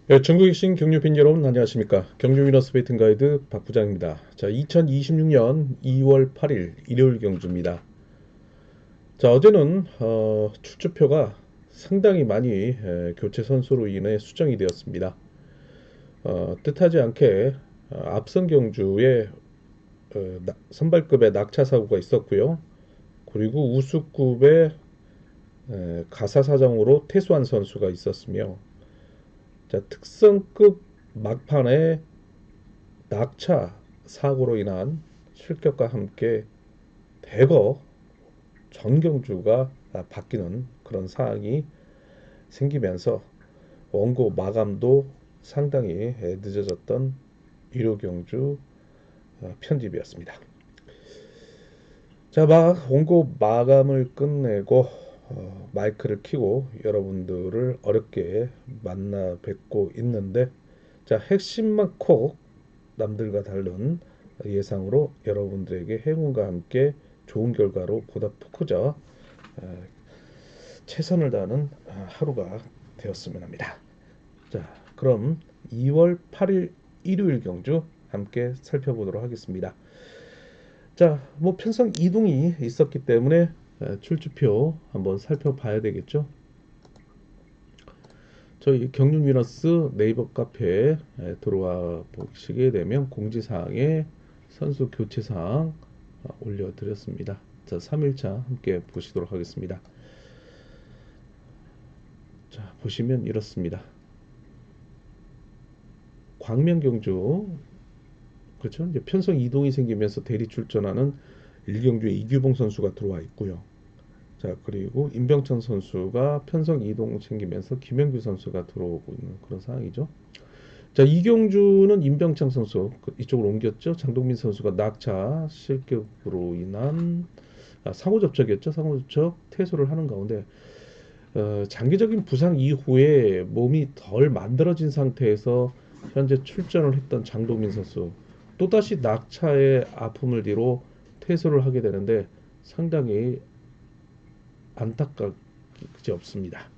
네, 전국의 신경유팬 여러분 안녕하십니까? 경주 위너스 베이팅 가이드 박 부장입니다. 자, 2026년 2월 8일 일요일 경주입니다. 자, 어제는 출주표가 상당히 많이 교체 선수로 인해 수정이 되었습니다. 뜻하지 않게 앞선 경주에 선발급의 낙차 사고가 있었고요. 그리고 우수급의 가사 사정으로 퇴수한 선수가 있었으며, 자, 특성급 막판에 낙차 사고로 인한 실격과 함께 대거 전경주가 바뀌는 그런 상황이 생기면서 원고 마감도 상당히 늦어졌던 일요경주 편집이었습니다. 자, 막 원고 마감을 끝내고 마이크를 켜고 여러분들을 어렵게 만나 뵙고 있는데, 자, 핵심만 콕 남들과 다른 예상으로 여러분들에게 행운과 함께 좋은 결과로 보다 푸크져 최선을 다하는 하루가 되었으면 합니다. 자, 그럼 2월 8일 일요일 경주 함께 살펴보도록 하겠습니다. 자, 뭐 편성 이동이 있었기 때문에 출주표 한번 살펴봐야 되겠죠. 저희 경륜 위너스 네이버 카페에 들어와 보시게 되면 공지사항에 선수 교체사항 올려드렸습니다. 자, 3일차 함께 보시도록 하겠습니다. 자, 보시면 이렇습니다. 광명경주, 그렇죠? 이제 편성 이동이 생기면서 대리 출전하는 일경주에 이규봉 선수가 들어와 있고요. 자, 그리고 임병찬 선수가 편성 이동 생기면서 김영규 선수가 들어오고 있는 그런 상황이죠. 자, 이경주는 임병창 선수 이쪽으로 옮겼죠. 장동민 선수가 낙차 실격으로 인한 상호 접촉이었죠. 상호 접촉 퇴소를 하는 가운데 장기적인 부상 이후에 몸이 덜 만들어진 상태에서 현재 출전을 했던 장동민 선수 또다시 낙차의 아픔을 뒤로 퇴소를 하게 되는데 상당히 안타깝지 없습니다.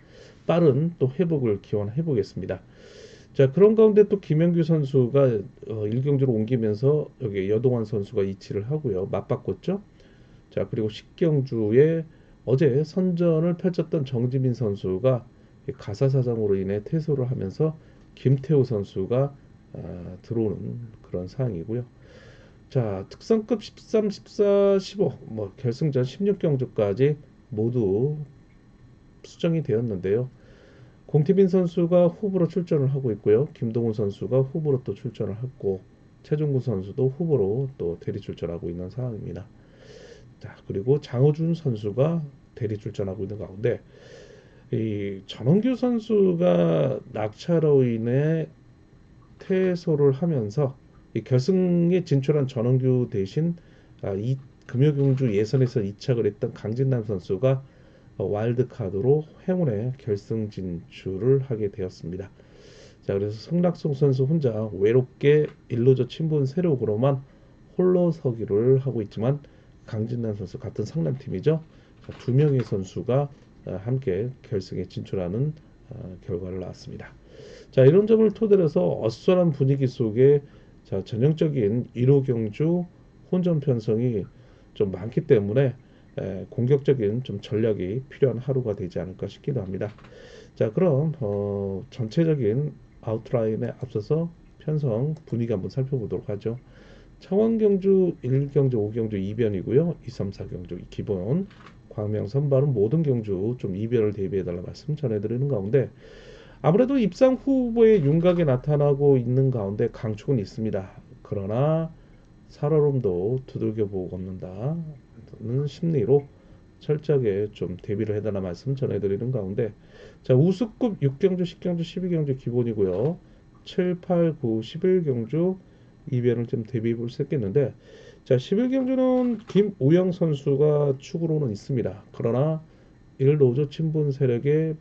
빠른 또 회복을 기원해 보겠습니다. 자, 그런 가운데 또 김영규 선수가 1경주로 옮기면서 여기 여동환 선수가 이치를 하고요. 맞바꿨죠. 자, 그리고 10경주에 어제 선전을 펼쳤던 정지민 선수가 가사 사정으로 인해 퇴소를 하면서 김태우 선수가 들어오는 그런 상황이고요. 자, 특성급 13, 14, 15, 뭐 결승전 16경주까지 모두 수정이 되었는데요. 공태빈 선수가 후보로 출전을 하고 있고요. 김동훈 선수가 후보로 또 출전을 했고, 최종구 선수도 후보로 또 대리 출전하고 있는 상황입니다. 자, 그리고 장호준 선수가 대리 출전하고 있는 가운데 이 전원규 선수가 낙차로 인해 퇴소를 하면서 이 결승에 진출한 전원규 대신 이 금요경주 예선에서 이착을 했던 강진남 선수가 와일드카드로 행운의 결승 진출을 하게 되었습니다. 자, 그래서 성락송 선수 혼자 외롭게 일루저 친분 세력으로만 홀로 서기를 하고 있지만 강진남 선수 같은 상남팀이죠. 두 명의 선수가 함께 결승에 진출하는 결과를 낳았습니다. 자, 이런 점을 토대로 해서 어수선한 분위기 속에 자, 전형적인 1호 경주 혼전 편성이 좀 많기 때문에 공격적인 좀 전략이 필요한 하루가 되지 않을까 싶기도 합니다. 자, 그럼 전체적인 아웃라인에 앞서서 편성 분위기 한번 살펴보도록 하죠. 창원경주 1경주, 5경주 2변이고요. 2, 3, 4경주 기본. 광명 선발은 모든 경주 좀 이변을 대비해달라 말씀 전해드리는 가운데 아무래도 입상 후보의 윤곽에 나타나고 있는 가운데 강축은 있습니다. 그러나 살얼음도 두들겨 보고 걷는다는 심리로 철저하게 좀 대비를 해달라 말씀 전해드리는 가운데 자, 우수급 6경주, 10경주, 12경주 기본이고요. 7, 8, 9, 11경주 이변을 좀 대비해 볼 수 있겠는데 자, 11경주는 김우영 선수가 축으로는 있습니다. 그러나 일 노조 친분 세력의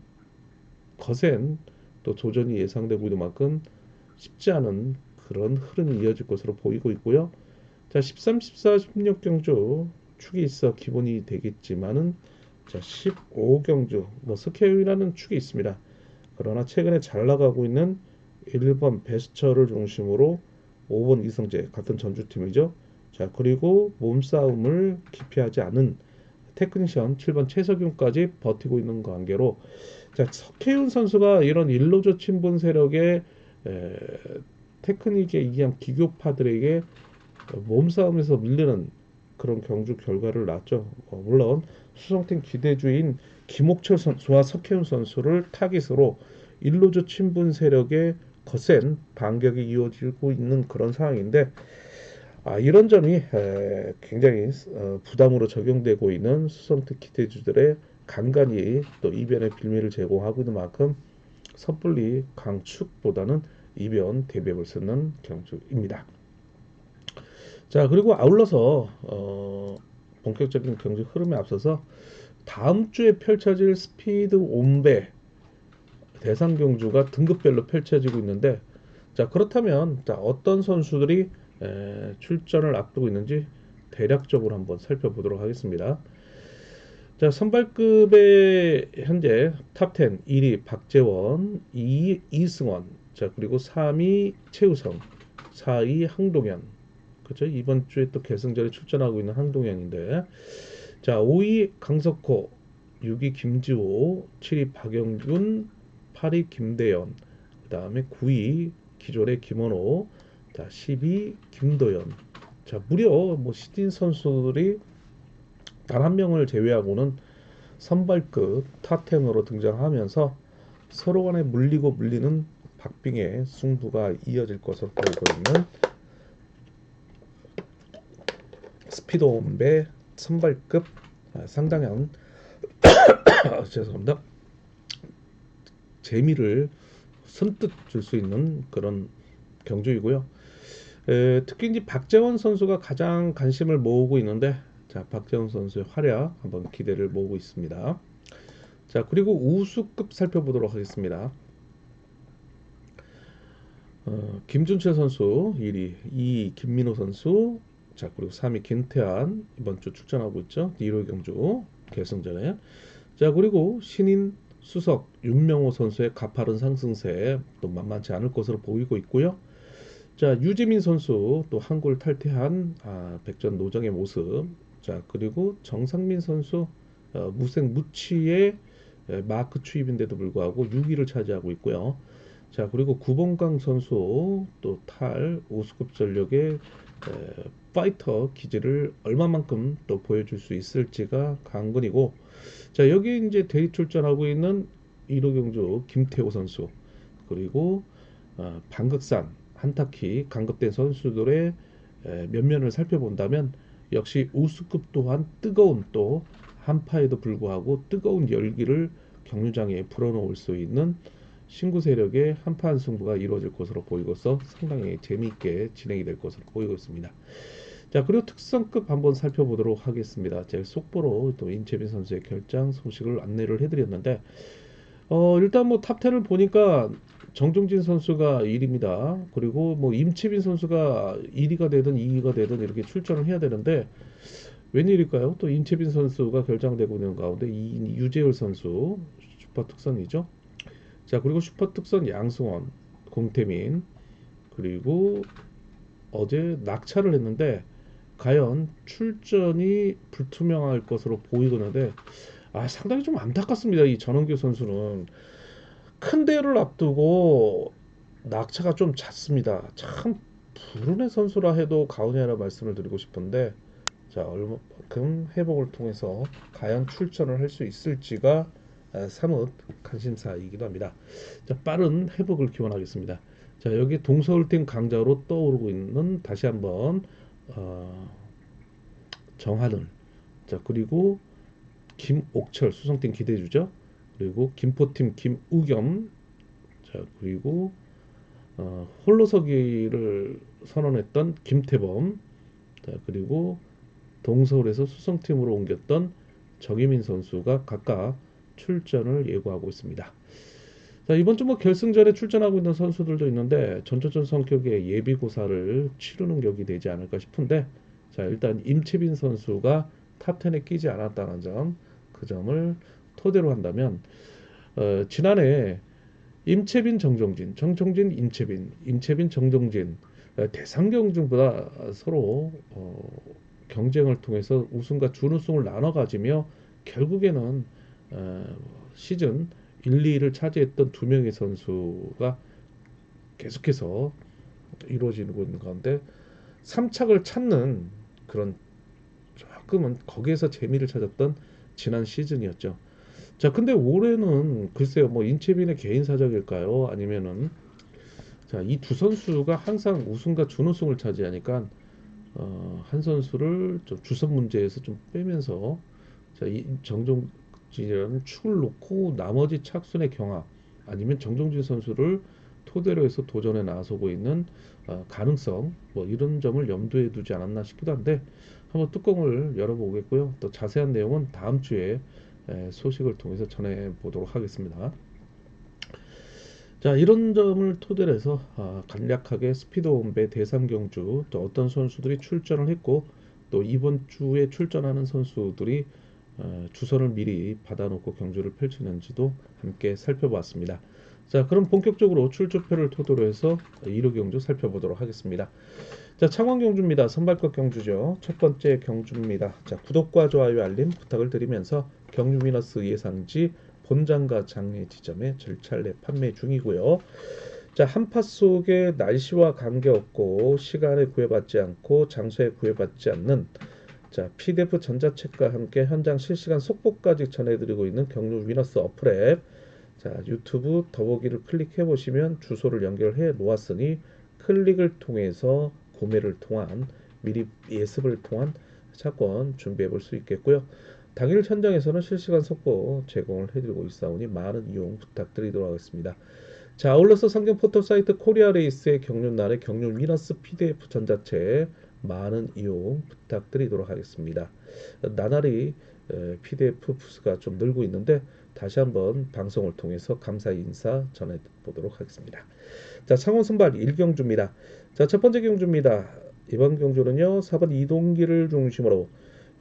거센 또 도전이 예상되고 있는 만큼 쉽지 않은 그런 흐름이 이어질 것으로 보이고 있고요. 자, 13, 14, 16경주 축이 있어 기본이 되겠지만은 자, 15경주 뭐 스케일이라는 축이 있습니다. 그러나 최근에 잘 나가고 있는 1번 베스처를 중심으로 5번 이성재 같은 전주팀이죠. 자, 그리고 몸싸움을 기피하지 않은 테크니션 7번 최석윤까지 버티고 있는 관계로 자, 석혜윤 선수가 이런 일로조 친분 세력의 에, 테크닉에 이기한 기교파들에게 몸싸움에서 밀리는 그런 경주 결과를 낳았죠. 물론 수성팀 기대주인 김옥철 선수와 석혜윤 선수를 타깃으로 일로조 친분 세력의 거센 반격이 이어지고 있는 그런 상황인데 이런 점이 굉장히 부담으로 적용되고 있는 수성팀 기대주들의 간간히 또 이변의 빌미를 제공하고 있는 만큼 섣불리 강축보다는 이변 대비를 쓰는 경주입니다. 자, 그리고 아울러서 본격적인 경주 흐름에 앞서서 다음 주에 펼쳐질 스피드 온배 대상 경주가 등급별로 펼쳐지고 있는데 자, 그렇다면 자, 어떤 선수들이 출전을 앞두고 있는지 대략적으로 한번 살펴보도록 하겠습니다. 자, 선발급의 현재 탑10 1위 박재원, 2위 이승원, 자, 그리고 3위 최우성, 4위 항동현. 그렇죠? 이번 주에 또 결승전에 출전하고 있는 항동현인데. 자, 5위 강석호, 6위 김지호, 7위 박영균, 8위 김대현, 그다음에 9위 기존의 김원호, 자, 10위 김도현. 자, 무려 뭐 시딘 선수들이 단 한 명을 제외하고는 선발급 탑10으로 등장하면서 서로 간에 물리고 물리는 박빙의 승부가 이어질 것으로 보이고 있는 스피드온배 선발급 상당한 죄송합니다. 재미를 선뜻 줄 수 있는 그런 경주이고요. 특히 이제 박재원 선수가 가장 관심을 모으고 있는데 자, 박재원 선수의 활약 한번 기대를 모으고 있습니다. 자, 그리고 우수급 살펴보도록 하겠습니다. 김준철 선수 1위, 2위 김민호 선수, 자, 그리고 3위 김태환 이번 주 출전하고 있죠. 1호 경주 결승전에. 자, 그리고 신인 수석 윤명호 선수의 가파른 상승세 또 만만치 않을 것으로 보이고 있고요. 자, 유지민 선수 또 한골 탈퇴한 백전 노정의 모습. 자, 그리고 정상민 선수 무색 무취의 마크 추입인데도 불구하고 6위를 차지하고 있고요. 자, 그리고 구봉강 선수 또 탈 우수급 전력의 파이터 기질을 얼마만큼 또 보여줄 수 있을지가 관건이고, 자, 여기 이제 대리 출전하고 있는 1호 경주 김태호 선수, 그리고 방극산 한타키 강급된 선수들의 면면을 살펴본다면 역시 우수급 또한 뜨거운 또 한파에도 불구하고 뜨거운 열기를 경유장에 불어넣을 수 있는 신구 세력의 한판 승부가 이루어질 것으로 보이고서 상당히 재미있게 진행이 될 것으로 보이고 있습니다. 자, 그리고 특성급 한번 살펴보도록 하겠습니다. 제가 속보로 또 임채빈 선수의 결장 소식을 안내를 해드렸는데 일단 뭐 탑10을 보니까 정종진 선수가 1위입니다. 그리고 뭐 임채빈 선수가 1위가 되든 2위가 되든 이렇게 출전을 해야 되는데 웬일일까요? 또 임채빈 선수가 결장되고 있는 가운데 유재열 선수 슈퍼 특선이죠. 자, 그리고 슈퍼 특선 양승원, 공태민, 그리고 어제 낙차를 했는데 과연 출전이 불투명할 것으로 보이는데 상당히 좀 안타깝습니다. 이 전원규 선수는 큰 대회를 앞두고 낙차가 좀 잦습니다. 참 불운의 선수라 해도 가훈이라 말씀을 드리고 싶은데 자, 얼마만큼 회복을 통해서 과연 출전을 할 수 있을지가 사뭇 관심사이기도 합니다. 자, 빠른 회복을 기원하겠습니다. 자, 여기 동서울팀 강자로 떠오르고 있는 다시 한번 정하늘, 자, 그리고 김옥철 수성팀 기대주죠. 그리고 김포팀 김우겸, 자, 그리고 홀로서기를 선언했던 김태범, 자, 그리고 동서울에서 수성팀으로 옮겼던 정혜민 선수가 각각 출전을 예고하고 있습니다. 자, 이번 주 뭐 결승전에 출전하고 있는 선수들도 있는데 전초전 성격의 예비고사를 치르는 격이 되지 않을까 싶은데 자, 일단 임채빈 선수가 탑10에 끼지 않았다는 점, 그 점을 토대로 한다면 지난해 임채빈, 정종진, 정종진, 임채빈, 임채빈, 정종진. 대상 경주보다 서로 경쟁을 통해서 우승과 준우승을 나눠 가지며 결국에는 어, 시즌 1, 2위를 차지했던 두 명의 선수가 계속해서 이루어지고 있는 가운데 3착을 찾는 그런 조금은 거기에서 재미를 찾았던 지난 시즌이었죠. 자, 근데 올해는 글쎄요, 뭐 인체빈의 개인 사정일까요? 아니면은 자, 이 두 선수가 항상 우승과 준우승을 차지하니까 한 선수를 좀 주선 문제에서 좀 빼면서 자, 이 정종진이라는 축을 놓고 나머지 착순의 경합 아니면 정종진 선수를 토대로 해서 도전에 나서고 있는 가능성 뭐 이런 점을 염두에 두지 않았나 싶기도 한데 한번 뚜껑을 열어보겠고요. 또 자세한 내용은 다음 주에 소식을 통해서 전해보도록 하겠습니다. 자, 이런 점을 토대로 해서 간략하게 스피드홈배 대상경주 또 어떤 선수들이 출전을 했고 또 이번 주에 출전하는 선수들이 주선을 미리 받아놓고 경주를 펼치는지도 함께 살펴보았습니다. 자, 그럼 본격적으로 출조표를 토대로 해서 1호 경주 살펴보도록 하겠습니다. 자, 창원 경주입니다. 선발급 경주죠. 첫 번째 경주입니다. 자, 구독과 좋아요 알림 부탁을 드리면서 경주 위너스 예상지 본장과 장례 지점에 절찬례 판매 중이고요. 자, 한파 속에 날씨와 관계없고 시간에 구애받지 않고 장소에 구애받지 않는 자, PDF 전자책과 함께 현장 실시간 속보까지 전해드리고 있는 경주 위너스 어플 앱 자, 유튜브 더보기를 클릭해 보시면 주소를 연결해 놓았으니 클릭을 통해서 구매를 통한 미리 예습을 통한 차권 준비해 볼 수 있겠고요. 당일 현장에서는 실시간 속보 제공을 해드리고 있사오니 많은 이용 부탁드리도록 하겠습니다. 자, 아울러서 상경 포털 사이트 코리아 레이스의 경륜날의 경륜 위너스 PDF 전자책 많은 이용 부탁드리도록 하겠습니다. 나날이 PDF 부스가 좀 늘고 있는데 다시 한번 방송을 통해서 감사 인사 전해보도록 하겠습니다. 자, 창원 선발 1경주입니다. 자, 첫 번째 경주입니다. 이번 경주는요 4번 이동기를 중심으로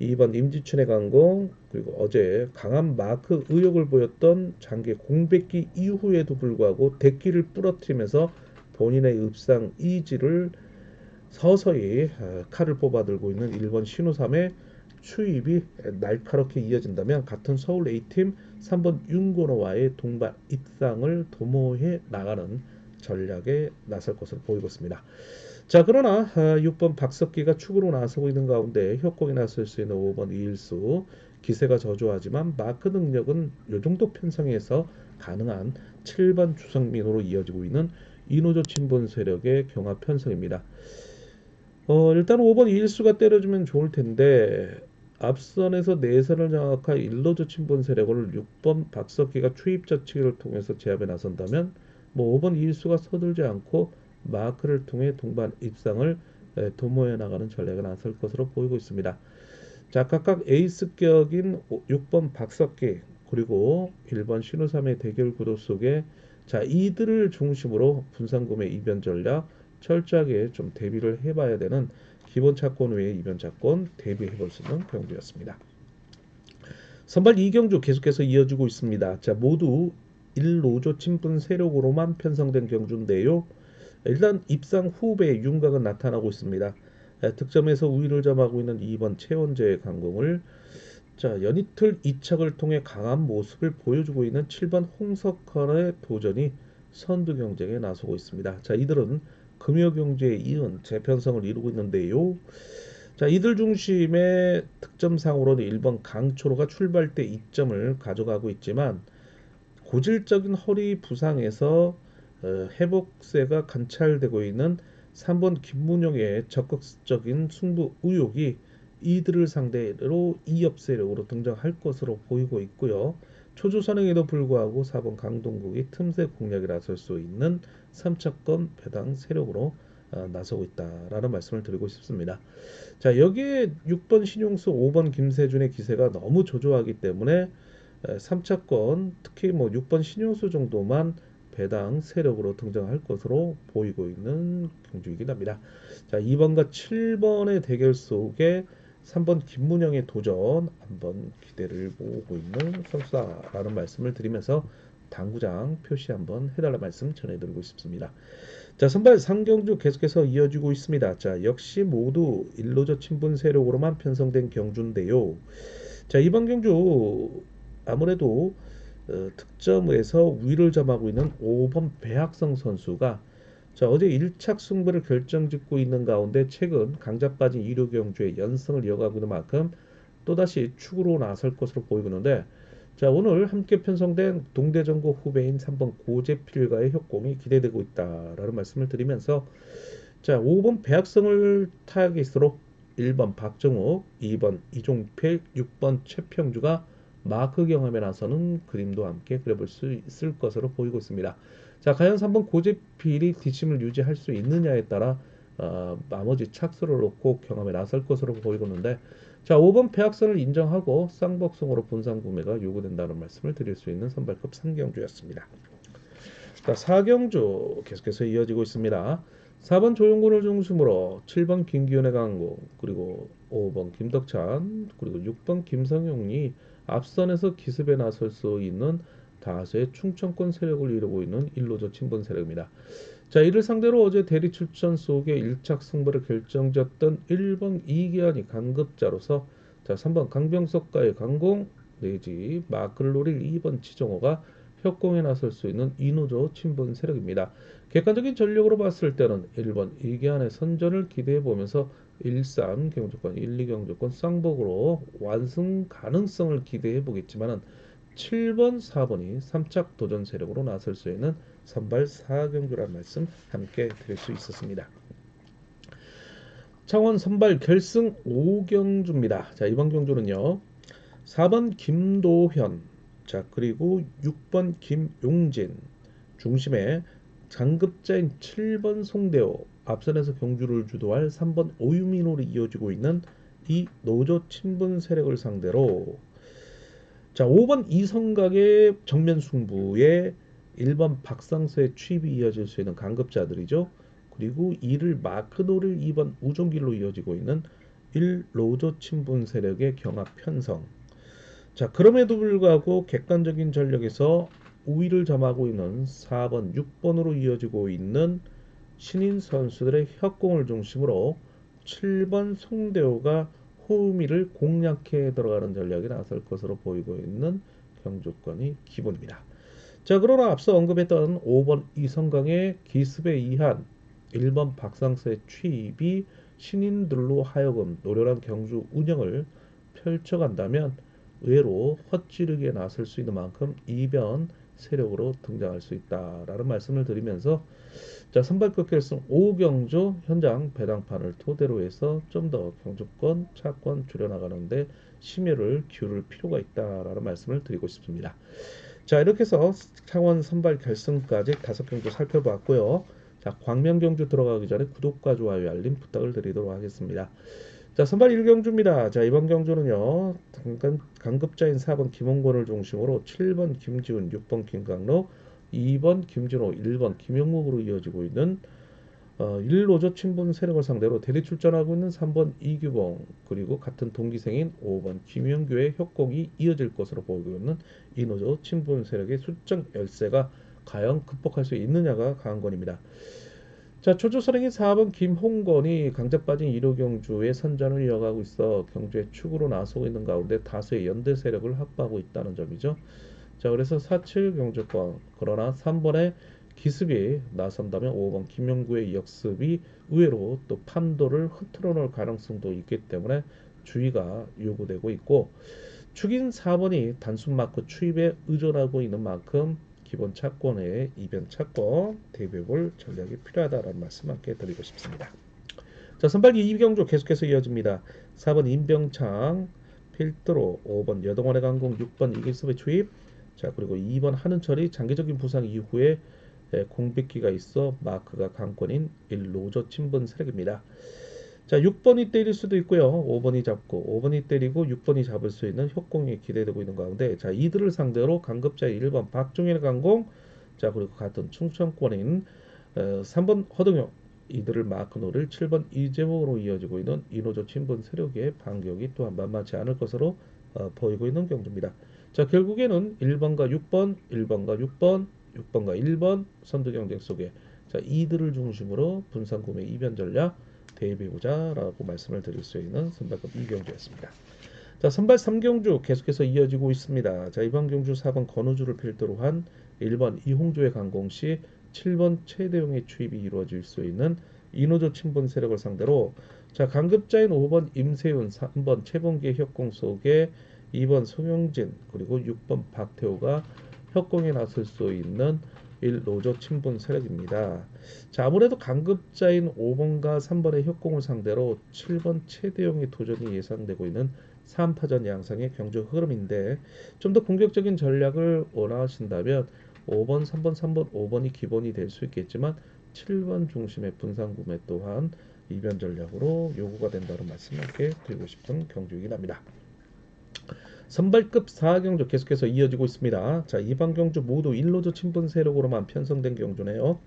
2번 임지춘의 강공 그리고 어제 강한 마크 의욕을 보였던 장기 공백기 이후에도 불구하고 대기를 부러뜨리면서 본인의 읍상 이지를 서서히 칼을 뽑아들고 있는 1번 신우삼의 추입이 날카롭게 이어진다면 같은 서울 A팀 3번 윤건호와의 동반 입상을 도모해 나가는 전략에 나설 것으로 보이고 있습니다. 자, 그러나 6번 박석기가 축으로 나서고 있는 가운데 협곡에 나설 수 있는 5번 이일수 기세가 저조하지만 마크 능력은 이 정도 편성에서 가능한 7번 주성민으로 이어지고 있는 이노조 친분 세력의 경합 편성입니다. 일단 5번 이일수가 때려주면 좋을 텐데 앞선에서 내선을 장악한 일로조 친분 세력을 6번 박석기가 추입 자치기를 통해서 제압에 나선다면 뭐 5번 이일수가 서둘지 않고 마크를 통해 동반 입상을 도모해 나가는 전략에 나설 것으로 보이고 있습니다. 자, 각각 에이스격인 6번 박석기 그리고 1번 신우삼의 대결 구도 속에 자, 이들을 중심으로 분산구매 이변 전략 철저하게 좀 대비를 해봐야 되는 기본 차권 외에 이변 차권 대비해볼 수 있는 경주였습니다. 선발 2경주 계속해서 이어지고 있습니다. 자, 모두 1노조 친분 세력으로만 편성된 경주인데요. 일단 입상 후배의 윤곽은 나타나고 있습니다. 득점에서 우위를 점하고 있는 2번 최원재의 강공을 자, 연이틀 2착을 통해 강한 모습을 보여주고 있는 7번 홍석헌의 도전이 선두 경쟁에 나서고 있습니다. 자, 이들은 금요경주에 이은 재편성을 이루고 있는데요. 자, 이들 중심의 득점상으로는 1번 강초로가 출발 때 2점을 가져가고 있지만 고질적인 허리 부상에서 회복세가 관찰되고 있는 3번 김문영의 적극적인 승부 의욕이 이들을 상대로 2업 세력으로 등장할 것으로 보이고 있고요. 초조 선행에도 불구하고 4번 강동국이 틈새 공략에 나설 수 있는 3차권 배당 세력으로 나서고 있다라는 말씀을 드리고 싶습니다. 자, 여기에 6번 신용수, 5번 김세준의 기세가 너무 조조하기 때문에 3차권 특히 뭐 6번 신용수 정도만 배당 세력으로 등장할 것으로 보이고 있는 경주이긴 합니다. 자, 2번과 7번의 대결 속에 3번 김문영의 도전 한번 기대를 모으고 있는 선수다라는 말씀을 드리면서 당구장 표시 한번 해달라 말씀 전해드리고 싶습니다. 자, 선발 3경주 계속해서 이어지고 있습니다. 자, 역시 모두 일로저 친분 세력으로만 편성된 경주인데요. 자, 이번 경주 아무래도 득점에서 우위를 점하고 있는 5번 배학성 선수가 자, 어제 1착 승부를 결정짓고 있는 가운데 최근 강자 빠진 2류 경주의 연승을 이어가고 있는 만큼 또다시 축으로 나설 것으로 보이고 있는데 자, 오늘 함께 편성된 동대전고 후배인 3번 고재필과의 협공이 기대되고 있다라는 말씀을 드리면서 자, 5번 배학성을 타깃으로 1번 박정욱, 2번 이종필, 6번 최평주가 마크 경험에 나서는 그림도 함께 그려볼 수 있을 것으로 보이고 있습니다. 자, 과연 3번 고재필이 뒷심을 유지할 수 있느냐에 따라 나머지 착수를 놓고 경험에 나설 것으로 보이고 있는데 자, 5번 배악선을 인정하고 쌍복송으로 분산 구매가 요구된다는 말씀을 드릴 수 있는 선발급 3경주였습니다. 자, 4경주 계속해서 이어지고 있습니다. 4번 조용군을 중심으로 7번 김기현의 강공, 그리고 5번 김덕찬, 그리고 6번 김성용이 앞선에서 기습에 나설 수 있는 다수의 충청권 세력을 이루고 있는 일로저 친분 세력입니다. 자, 이를 상대로 어제 대리 출전 속에 1착 승부를 결정졌던 1번 이기환이 강급자로서 자, 3번 강병석과의 강공 내지 마크를 노릴 2번 치정호가 협공에 나설 수 있는 이노조 친분 세력입니다. 객관적인 전력으로 봤을 때는 1번 이기환의 선전을 기대해 보면서 1, 3 경주권, 1, 2 경주권 쌍복으로 완승 가능성을 기대해 보겠지만은 7번, 4번이 3착 도전 세력으로 나설 수 있는 선발 4경주라는 말씀 함께 드릴 수 있었습니다. 창원 선발 결승 5경주입니다. 자, 이번 경주는요. 4번 김도현, 자, 그리고 6번 김용진, 중심에 장급자인 7번 송대호, 앞선에서 경주를 주도할 3번 오유민으로 이어지고 있는 이 노조 친분 세력을 상대로 자, 5번 이성각의 정면 승부에 1번 박상서의 취입이 이어질 수 있는 강급자들이죠. 그리고 이를 마크노를 2번 우종길로 이어지고 있는 1로조 친분 세력의 경합 편성. 자, 그럼에도 불구하고 객관적인 전력에서 우위를 점하고 있는 4번, 6번으로 이어지고 있는 신인 선수들의 협공을 중심으로 7번 송대호가 호우미를 공략해 들어가는 전략이 나설 것으로 보이고 있는 경주권이 기본입니다. 자, 그러나 앞서 언급했던 5번 이성강의 기습에 의한 1번 박상서의 취입이 신인들로 하여금 노련한 경주 운영을 펼쳐간다면 의외로 헛지르기에 나설 수 있는 만큼 이변 세력으로 등장할 수 있다라는 말씀을 드리면서 자, 선발급 결승 5경주 현장 배당판을 토대로 해서 좀 더 경주권, 차권 줄여나가는데 심혈을 기울일 필요가 있다라는 말씀을 드리고 싶습니다. 자, 이렇게 해서 창원 선발 결승까지 5경주 살펴봤고요. 자, 광명경주 들어가기 전에 구독과 좋아요, 알림 부탁을 드리도록 하겠습니다. 자, 선발 1경주입니다. 자, 이번 경주는요. 강급자인 4번 김홍권을 중심으로 7번 김지훈, 6번 김강로, 2번 김진호, 1번 김영묵으로 이어지고 있는 1로조 친분 세력을 상대로 대리 출전하고 있는 3번 이규봉, 그리고 같은 동기생인 5번 김영규의 협공이 이어질 것으로 보이고 있는 이노조 친분 세력의 출전 열세가 과연 극복할 수 있느냐가 관건입니다. 자, 초조선행인 4번 김홍건이 강자 빠진 1호 경주의 선전을 이어가고 있어 경주의 축으로 나서고 있는 가운데 다수의 연대 세력을 확보하고 있다는 점이죠. 자, 그래서 4.7 경주권, 그러나 3번의 기습이 나선다면 5번 김영구의 역습이 의외로 또 판도를 흐트러 놓을 가능성도 있기 때문에 주의가 요구되고 있고, 축인 4번이 단순 마크 추입에 의존하고 있는 만큼 기본 차권의 이변 차권 대비해볼 전략이 필요하다라는 말씀 함께 드리고 싶습니다. 자, 선발기 2경주 계속해서 이어집니다. 4번 임병창 필드로, 5번 여동원의 강공, 6번 이길섭의 추입, 자, 그리고 2번 한은철이 장기적인 부상 이후에 공백기가 있어 마크가 강권인 1로조 친분 세력입니다. 자, 6번이 때릴 수도 있고요. 5번이 잡고 5번이 때리고 6번이 잡을 수 있는 협공이 기대되고 있는 가운데 자, 이들을 상대로 강급자의 1번 박종현의 강공, 자, 그리고 같은 충청권인 3번 허동영, 이들을 마크 노릴 7번 이재목으로 이어지고 있는 이노조 친분 세력의 반격이 또한 만만치 않을 것으로 보이고 있는 경주입니다. 자, 결국에는 1번과 6번, 1번과 6번, 6번과 1번 선두 경쟁 속에 자, 이들을 중심으로 분산 구매 이변 전략 대비해보자라고 말씀을 드릴 수 있는 선발급 2경주였습니다. 자, 선발 3경주 계속해서 이어지고 있습니다. 자, 이번 경주 4번 건우주를 필두로 한 1번 이홍조의 강공 시 7번 최대용의 추입이 이루어질 수 있는 이노조 친분 세력을 상대로 자, 강급자인 5번 임세윤, 3번 최봉기의 협공 속에 2번 송영진 그리고 6번 박태호가 협공에 나설 수 있는 1노조 친분 세력입니다. 자, 아무래도 강급자인 5번과 3번의 협공을 상대로 7번 최대용의 도전이 예상되고 있는 3파전 양상의 경주 흐름인데 좀 더 공격적인 전략을 원하신다면 5번, 3번, 3번, 5번이 기본이 될 수 있겠지만 7번 중심의 분산 구매 또한 이변 전략으로 요구가 된다는 말씀을 함께 드리고 싶은 경주이긴 합니다. 선발급 4경주 계속해서 이어지고 있습니다. 자, 이번 경주 모두 1노조 친분 세력으로만 편성된 경주네요.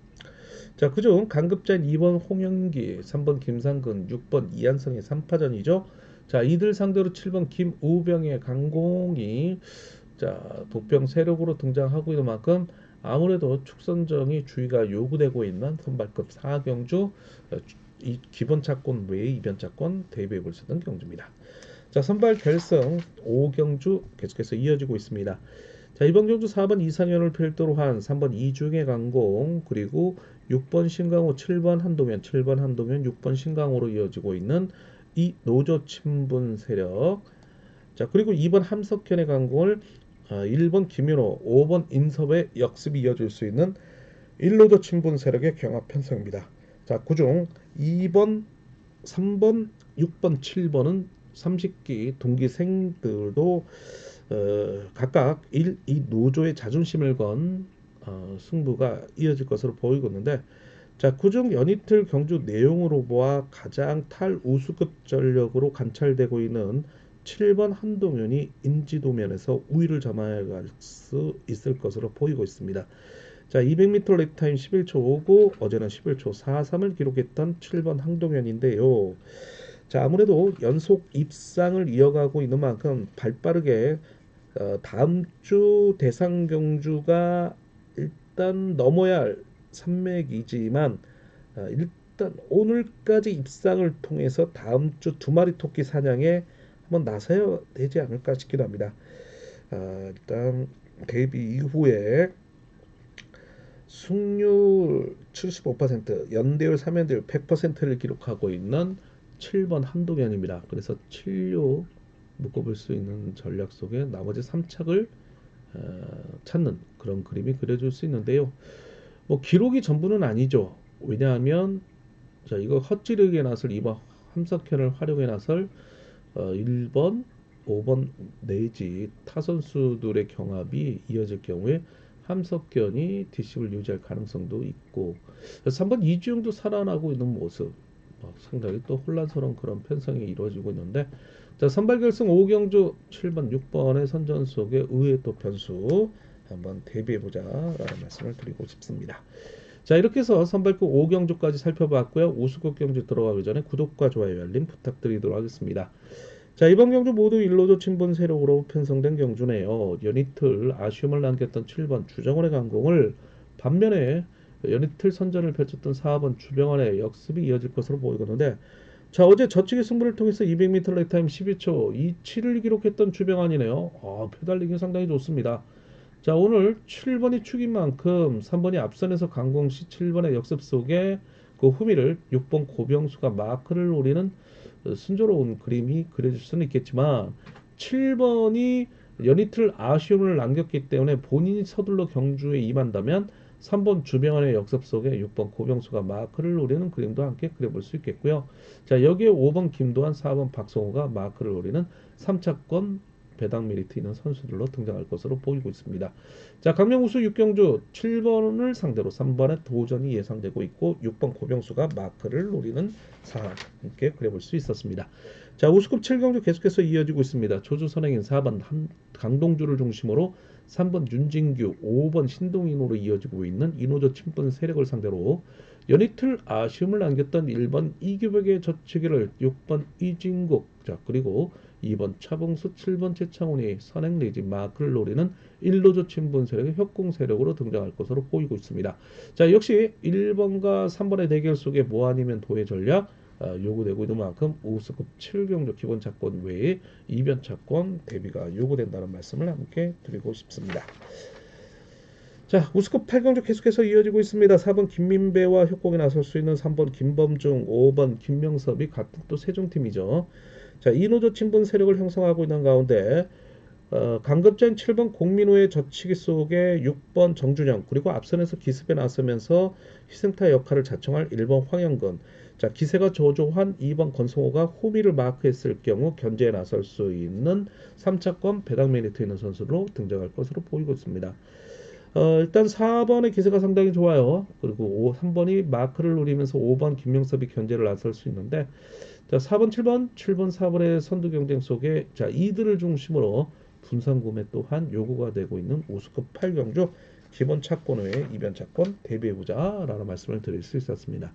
자, 그중 강급자인 2번 홍영기, 3번 김상근, 6번 이한성의 3파전이죠. 자, 이들 상대로 7번 김우병의 강공이 자, 독병 세력으로 등장하고 있는 만큼 아무래도 축선정이 주의가 요구되고 있는 선발급 4경주 이 기본 차권 외의 이변 차권 대비해 볼 수 있는 경주입니다. 자, 선발 결승 5경주 계속해서 이어지고 있습니다. 자, 이번 경주 4번 이상현을 필두로 한 3번 이중의 강공 그리고 6번 신강호 7번 한동현 7번 한동현 6번 신강호로 이어지고 있는 이 노조 친분 세력. 자, 그리고 2번 함석현의 강공을 1번 김윤호 5번 임섭의 역습이 이어질 수 있는 1노조 친분 세력의 경합 편성입니다. 자, 그중 2번 3번 6번 7번은 30기 동기생들도 각각 이 노조의 자존심을 건 승부가 이어질 것으로 보이고 있는데 자, 그중 연이틀 경주 내용으로 보아 가장 탈우수급 전력으로 관찰되고 있는 7번 한동현이 인지도 면에서 우위를 점하여갈 수 있을 것으로 보이고 있습니다. 자, 200m 랩타임 11초 59, 어제는 11초 43을 기록했던 7번 한동현인데요. 자, 아무래도 연속 입상을 이어가고 있는 만큼 발빠르게 다음 주 대상 경주가 일단 넘어야 할 산맥이지만 일단 오늘까지 입상을 통해서 다음 주 두 마리 토끼 사냥에 한번 나서야 되지 않을까 싶기도 합니다. 일단 데뷔 이후에 승률 75%, 연대율 3연대율 100%를 기록하고 있는 7번 한동현입니다. 그래서 7료 묶어볼 수 있는 전략 속에 나머지 3착을 찾는 그런 그림이 그려질 수 있는데요. 뭐 기록이 전부는 아니죠. 왜냐하면 자, 이거 헛지르기에 나설 2번 함석현을 활용해 나설 1번, 5번 내지 타 선수들의 경합이 이어질 경우에 함석현이 뒷심을 유지할 가능성도 있고 3번 이주영도 살아나고 있는 모습 상당히 또 혼란스러운 그런 편성이 이루어지고 있는데 자, 선발 결승 5경주 7번, 6번의 선전 속에 의외의 또 변수 한번 대비해보자라는 말씀을 드리고 싶습니다. 자, 이렇게 해서 선발급 5경주까지 살펴봤고요. 우수급 경주 들어가기 전에 구독과 좋아요, 알림 부탁드리도록 하겠습니다. 자, 이번 경주 모두 1노조 친분 세력으로 편성된 경주네요. 연이틀 아쉬움을 남겼던 7번 주정원의 강공을 반면에 연이틀 선전을 펼쳤던 4번 주병원의 역습이 이어질 것으로 보이는데 자, 어제 저측의 승부를 통해서 200m 랩타임 12초 27을 기록했던 주병원이네요. 페달링이 상당히 좋습니다. 자, 오늘 7번이 축인 만큼 3번이 앞선에서 강공 시 7번의 역습 속에 그 후미를 6번 고병수가 마크를 노리는 순조로운 그림이 그려질 수는 있겠지만 7번이 연이틀 아쉬움을 남겼기 때문에 본인이 서둘러 경주에 임한다면 3번 주병원의 역습 속에 6번 고병수가 마크를 노리는 그림도 함께 그려볼 수 있겠고요. 자, 여기에 5번 김도환, 4번 박성호가 마크를 노리는 3차권 배당 메리트 있는 선수들로 등장할 것으로 보이고 있습니다. 자, 강명우수 6경주 7번을 상대로 3번의 도전이 예상되고 있고 6번 고병수가 마크를 노리는 상황 함께 그려볼 수 있었습니다. 자, 우수급 7경주 계속해서 이어지고 있습니다. 조주선행인 4번 강동주를 중심으로 3번 윤진규, 5번 신동인으로 이어지고 있는 이노조 친분 세력을 상대로 연이틀 아쉬움을 남겼던 1번 이규백의 저치기를 6번 이진국, 자, 그리고 2번 차봉수, 7번 최창훈이 선행 내지 마크를 노리는 1노조 친분 세력의 협공 세력으로 등장할 것으로 보이고 있습니다. 자, 역시 1번과 3번의 대결 속에 뭐 아니면 도의 전략 요구되고 있는 만큼 우수급 7경주 기본 차권 외에 이변 차권 대비가 요구된다는 말씀을 함께 드리고 싶습니다. 자, 우스컵 8강조 계속해서 이어지고 있습니다. 4번 김민배와 협곡에 나설 수 있는 3번 김범중, 5번 김명섭이 같은 또 세종팀이죠. 자, 이노조 친분 세력을 형성하고 있는 가운데 강급자인 7번 공민호의 젖히기 속에 6번 정준영 그리고 앞선에서 기습에 나서면서 희생타 역할을 자청할 1번 황영근, 자, 기세가 저조한 2번 권성호가 호미를 마크했을 경우 견제에 나설 수 있는 3차권 배당 메리트 있는 선수로 등장할 것으로 보이고 있습니다. 일단 4번의 기세가 상당히 좋아요. 그리고 3번이 마크를 노리면서 5번 김명섭이 견제를 나설 수 있는데, 자, 4번, 7번, 4번의 선두 경쟁 속에 자, 이들을 중심으로 분산 구매 또한 요구가 되고 있는 우수급 8경주 기본 차권 외에 이변 차권 대비해보자라는 말씀을 드릴 수 있었습니다.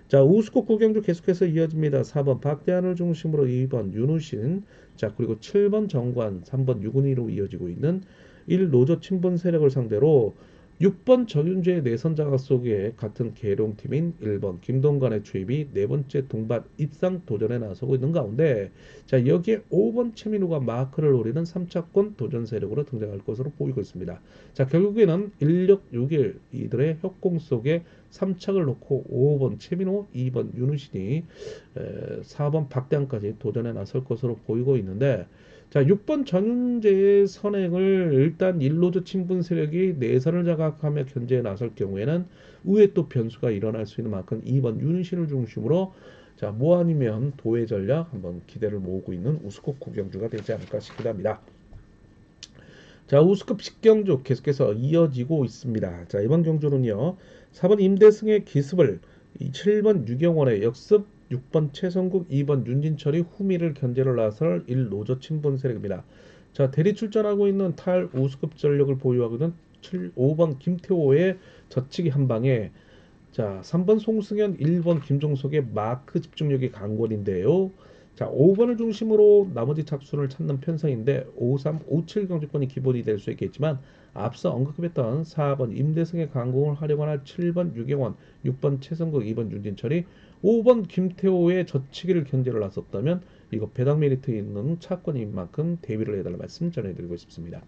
자, 우수급 9경주 계속해서 이어집니다. 4번 박대한을 중심으로 2번 윤우신, 자, 그리고 7번 정관, 3번 유근희로 이어지고 있는 1노조 친분 세력을 상대로 6번 정윤재의 내선 장악 속에 같은 계룡팀인 1번 김동관의 투입이 네 번째 동반 입상 도전에 나서고 있는 가운데, 자, 여기에 5번 최민우가 마크를 노리는 3차권 도전 세력으로 등장할 것으로 보이고 있습니다. 자, 결국에는 1661 이들의 협공 속에 3착을 놓고 5번 최민우, 2번 윤우신이 4번 박대한까지 도전에 나설 것으로 보이고 있는데, 자, 6번 전윤재의 선행을 일단 1노조 친분 세력이 내선을 장악하며 견제에 나설 경우에는 의외 또 변수가 일어날 수 있는 만큼 2번 윤신을 중심으로 자, 뭐 아니면 도의 전략 한번 기대를 모으고 있는 우스컵 9경주가 되지 않을까 싶기도 합니다. 자, 우스컵 10경주 계속해서 이어지고 있습니다. 자, 이번 경주는요, 4번 임대승의 기습을 7번 유경원의 역습, 6번 최성국, 2번 윤진철이 후미를 견제를 나설 1노조 친분 세력입니다. 자, 대리 출전하고 있는 탈 우수급 전력을 보유하고 있는 5번 김태호의 젖히기 한 방에, 자, 3번 송승현, 1번 김종석의 마크 집중력이 강권인데요. 자, 5번을 중심으로 나머지 착순을 찾는 편성인데 5, 3, 5, 7 경주권이 기본이 될 수 있겠지만 앞서 언급했던 4번 임대승의 강공을 활용할 7번 유경원, 6번 최성국, 2번 윤진철이 5번 김태호의 젖히기를 견제를 나섰다면 이거 배당 메리트 있는 차권인 만큼 대비를 해달라 말씀 전해드리고 싶습니다.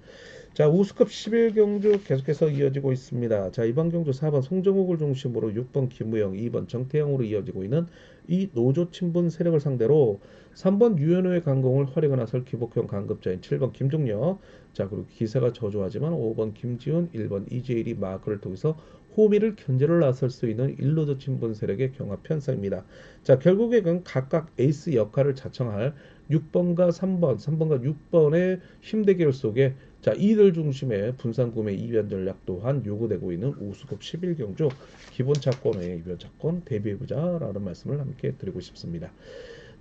자, 우수급 11경주 계속해서 이어지고 있습니다. 자, 이번 경주 4번 송정욱을 중심으로 6번 김우영, 2번 정태영으로 이어지고 있는 이 노조 친분 세력을 상대로 3번 유현호의 강공을 활용해 나설 기복형 강급자인 7번 김종려, 자, 그리고 기세가 저조하지만 5번 김지훈, 1번 이재일이 마크를 통해서 호미를 견제를 나설 수 있는 1노조 친분 세력의 경합 편성입니다. 자, 결국에는 각각 에이스 역할을 자청할 6번과 3번과 6번의 힘대결 속에 자, 이들 중심의 분산 구매 이변 전략 또한 요구되고 있는 우수급 11경주 기본 차권의 이변 차권 대비해보자라는 말씀을 함께 드리고 싶습니다.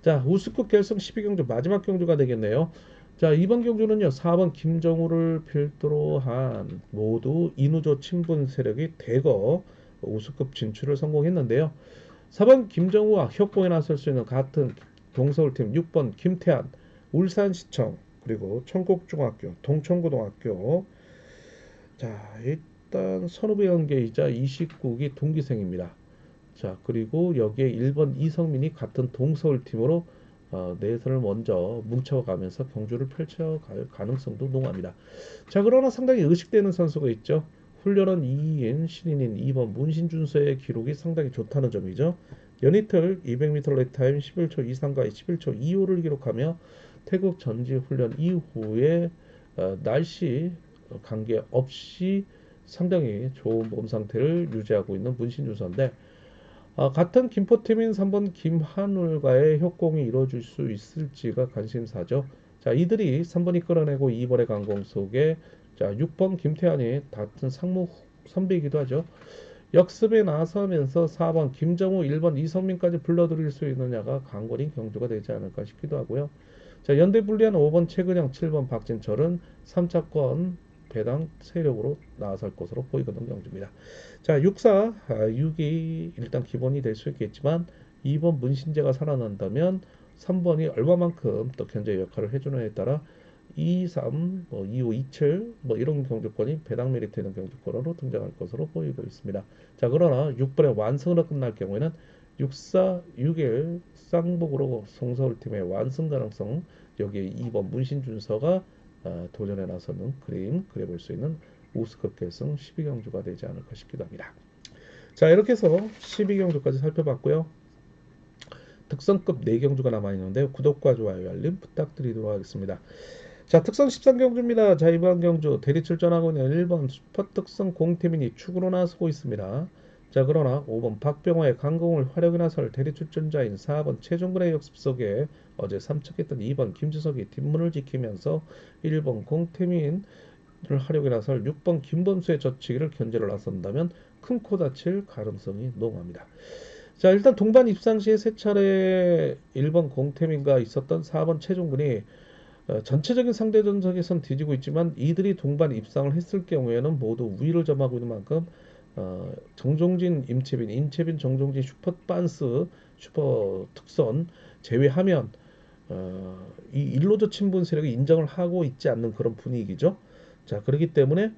자, 우수급 결승 12경주 마지막 경주가 되겠네요. 자, 이번 경주는요, 4번 김정우를 필두로 한 모두 이누조 친분 세력이 대거 우수급 진출을 성공했는데요. 4번 김정우와 협공에 나설 수 있는 같은 동서울팀 6번 김태한, 울산시청, 그리고 청곡중학교, 동천고등학교. 자, 일단 선후배 관계이자 29기 동기생입니다. 자, 그리고 여기에 1번 이성민이 같은 동서울팀으로 내선을 먼저 뭉쳐가면서 경주를 펼쳐갈 가능성도 농후합니다. 자, 그러나 상당히 의식되는 선수가 있죠. 훈련원 2인 신인인 2번 문신준서의 기록이 상당히 좋다는 점이죠. 연이틀 200m 레타임 11초 이상과 11초 2호를 기록하며 태국 전지 훈련 이후에 날씨 관계없이 상당히 좋은 몸 상태를 유지하고 있는 문신준서인데, 같은 김포팀인 3번 김한울과의 협공이 이루어질 수 있을지가 관심사죠. 자, 이들이 3번이 끌어내고 2번의 강공 속에 자, 6번 김태환이 같은 상무 선배이기도 하죠. 역습에 나서면서 4번 김정우, 1번 이성민까지 불러들일 수 있느냐가 관건인 경주가 되지 않을까 싶기도 하고요. 자, 연대 불리한 5번 최근영, 7번 박진철은 3차권 배당 세력으로 나설 것으로 보이거든 경주입니다. 자, 6이 일단 기본이 될 수 있겠지만 2번 문신재가 살아난다면 3번이 얼마만큼 또 견제 역할을 해주느냐에 따라 2, 3, 25, 27 이런 경주권이 배당 메리트 있는 경주권으로 등장할 것으로 보이고 있습니다. 자, 그러나 6번의 완승으로 끝날 경우에는 6, 4, 6일 쌍복으로 송서울팀의 완승 가능성, 여기에 2번 문신준서가 도전에 나서는 그림 그려볼 수 있는 우스컵 결승 12경주가 되지 않을까 싶기도 합니다. 자, 이렇게 해서 12경주까지 살펴봤고요. 특성급 4경주가 남아있는데 구독과 좋아요 알림 부탁드리도록 하겠습니다. 자, 특성 13경주입니다. 자, 이번 경주 대리 출전하고 있는 1번 슈퍼특성 공태민이 축으로 나서고 있습니다. 자, 그러나 5번 박병호의 강공을 활용해 나설 대리 출전자인 4번 최종근의 역습 속에 어제 삼척했던 2번 김주석이 뒷문을 지키면서 1번 공태민을 활용해 나설 6번 김범수의 젖히기를 견제를 나선다면 큰 코 다칠 가능성이 농후합니다. 자, 일단 동반 입상 시에 세 차례 1번 공태민과 있었던 4번 최종근이 전체적인 상대 전적에선 뒤지고 있지만 이들이 동반 입상을 했을 경우에는 모두 우위를 점하고 있는 만큼 정종진, 임채빈, 정종진 슈퍼 빤스, 슈퍼 특선 제외하면 이 일로저 친분 세력이 인정을 하고 있지 않는 그런 분위기죠. 자, 그렇기 때문에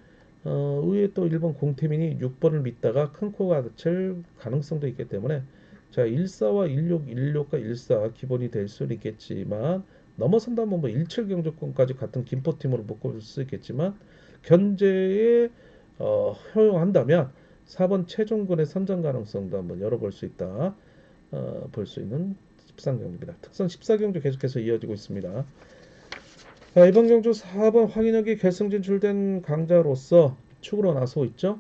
의외에 또 1번 공태민이 6번을 믿다가 큰 코가 다칠 가능성도 있기 때문에 자, 14와 16, 16과 14 기본이 될 수는 있겠지만 넘어선다면 17 경주권까지 같은 김포팀으로 묶을 수 있겠지만 견제에 허용한다면 4번 최종근의 선정 가능성도 한번 열어볼 수 있다. 볼 수 있는 13경주입니다. 특선 14경주 계속해서 이어지고 있습니다. 자, 이번 경주 4번 황인혁이 결승 진출된 강자로서 축으로 나서고 있죠.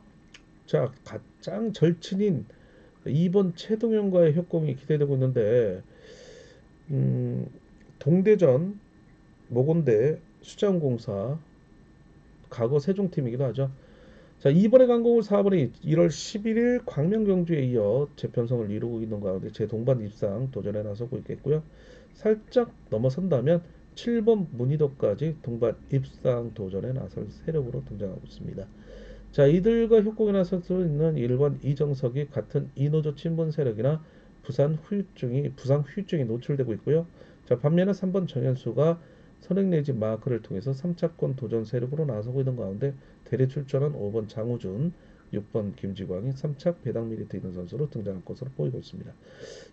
자, 가장 절친인 2번 최동현과의 협공이 기대되고 있는데 동대전, 모건대, 수자원공사, 과거 세종팀이기도 하죠. 자, 2번의 강공을 4번이 1월 11일 광명경주에 이어 재편성을 이루고 있는 가운데 재동반 입상 도전에 나서고 있겠고요. 살짝 넘어선다면 7번 문희덕까지 동반 입상 도전에 나설 세력으로 등장하고 있습니다. 자, 이들과 협공에 나설 수 있는 1번 이정석이 같은 이노조 친분 세력이나 부상 후유증이 노출되고 있고요. 자, 반면에 3번 정현수가 선행 내지 마크를 통해서 3차권 도전 세력으로 나서고 있는 가운데 대리 출전한 5번 장우준, 6번 김지광이 3차 배당 메리트 있는 선수로 등장할 것으로 보이고 있습니다.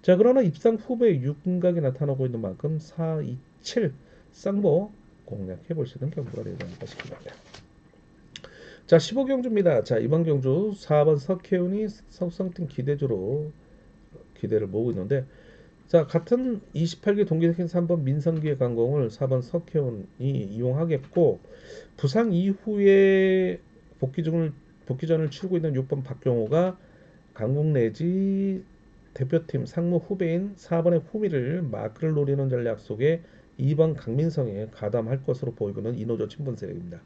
자, 그러나 입상 후보의 윤곽이 나타나고 있는 만큼 4, 2, 7 쌍보 공략해 볼 수 있는 경주가 되지 않을까 싶습니다. 자, 15경주입니다. 자, 이번 경주 4번 석혜운이 석성팀 기대주로 기대를 모으고 있는데 자, 같은 28기 동기생긴 3번 민성기의 강공을 4번 석혜운이 이용하겠고 부상 이후에 복귀전을 치르고 있는 6번 박경호가 강공 내지 대표팀 상무 후배인 4번의 후미를 마크를 노리는 전략 속에 2번 강민성에 가담할 것으로 보이고는 이노조 친분 세력입니다.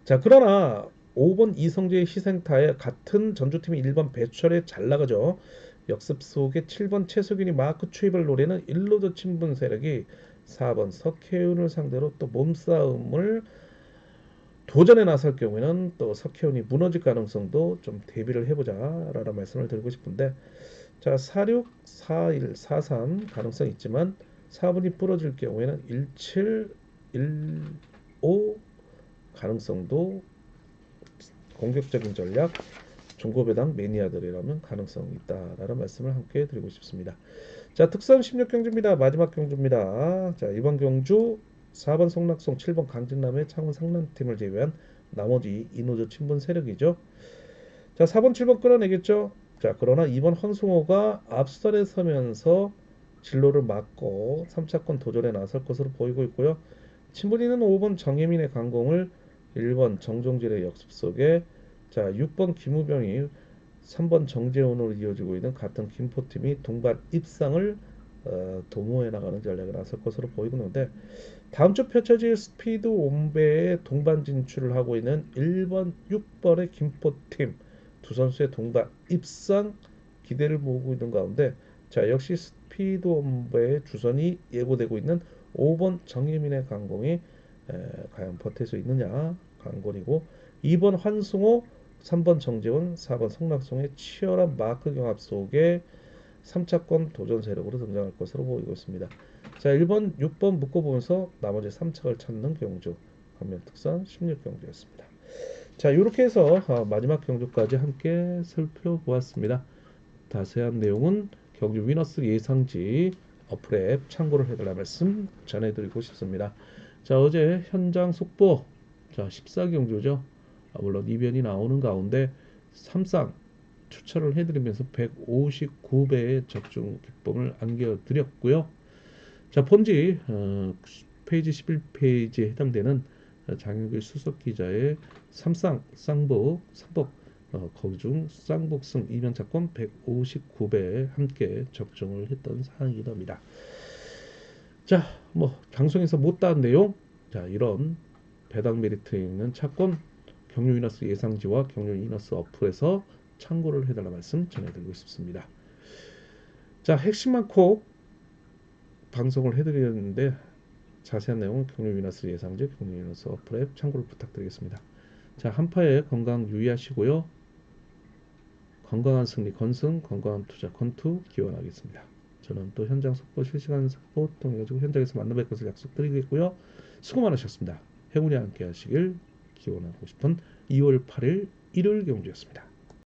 자, 그러나 5번 이성재의 희생타에 같은 전주팀이 1번 배철에 잘 나가죠. 역습 속에 7번 최석윤이 마크 추입을 노리는 일로저 친분 세력이 4번 석혜윤을 상대로 또 몸싸움을 도전에 나설 경우에는 또 석혜윤이 무너질 가능성도 좀 대비를 해보자라는 말씀을 드리고 싶은데 자, 46, 41, 43 가능성이 있지만 4번이 부러질 경우에는 17, 15 가능성도 공격적인 전략 중고배당 매니아들이라면 가능성이 있다라는 말씀을 함께 드리고 싶습니다. 자, 특선 16경주입니다. 마지막 경주입니다. 자, 이번 경주 4번 성낙송, 7번 강진남의 창원 상남팀을 제외한 나머지 이노조 친분 세력이죠. 자, 4번 7번 끌어내겠죠. 자, 그러나 2번 황승호가 앞선에 서면서 진로를 막고 3차권 도전에 나설 것으로 보이고 있고요. 친분이는 5번 정혜민의 강공을 1번 정종진의 역습 속에 자, 6번 김우병이 3번 정재훈으로 이어지고 있는 같은 김포팀이 동반 입상을 도모해 나가는 전략을 나설 것으로 보이고 있는데 다음 주 펼쳐질 스피드 옴배에 동반 진출을 하고 있는 1번, 6번의 김포팀 두 선수의 동반 입상 기대를 모으고 있는 가운데 자, 역시 스피드 옴배의 주선이 예고되고 있는 5번 정예민의 강공이 과연 버틸 수 있느냐 관건이고 2번 환승호, 3번 정재훈, 4번 성낙송의 치열한 마크 경합 속에 3차권 도전 세력으로 등장할 것으로 보이고 있습니다. 자, 1번, 6번 묶어보면서 나머지 3착을 찾는 경주, 반면 특선 16경주였습니다. 자, 이렇게 해서 마지막 경주까지 함께 살펴보았습니다. 자세한 내용은 경주 위너스 예상지 어플 앱 참고를 해달라 말씀 전해드리고 싶습니다. 자, 어제 현장 속보, 자, 14경주죠. 물론 이변이 나오는 가운데 3쌍 추천을 해드리면서 159배의 적중 기쁨을 안겨드렸고요. 자, 본지 페이지 11페이지에 해당되는 장혁일 수석 기자의 삼쌍 쌍복 삼복 거중 쌍복승 이면차권 159배에 함께 적중을 했던 사항이기도 합니다. 자, 뭐 방송에서 못다한 내용, 자, 이런 배당 메리트에 있는 차권 경유 위너스 예상지와 경유 위너스 어플에서 참고를 해달라 말씀 전해드리고 싶습니다. 자, 핵심만 콕 방송을 해드리는데 자세한 내용은 경유 위너스 예상지, 경유 위너스 어플 앱 참고를 부탁드리겠습니다. 자, 한파에 건강 유의하시고요. 건강한 승리 건승, 건강한 투자 건투 기원하겠습니다. 저는 또 현장 속보 실시간 속보 통해 가지고 현장에서 만나 뵐 것을 약속드리겠고요. 수고 많으셨습니다. 행운이 함께 하시길 기원하고 싶은 2월 8일 일요일 경주였습니다.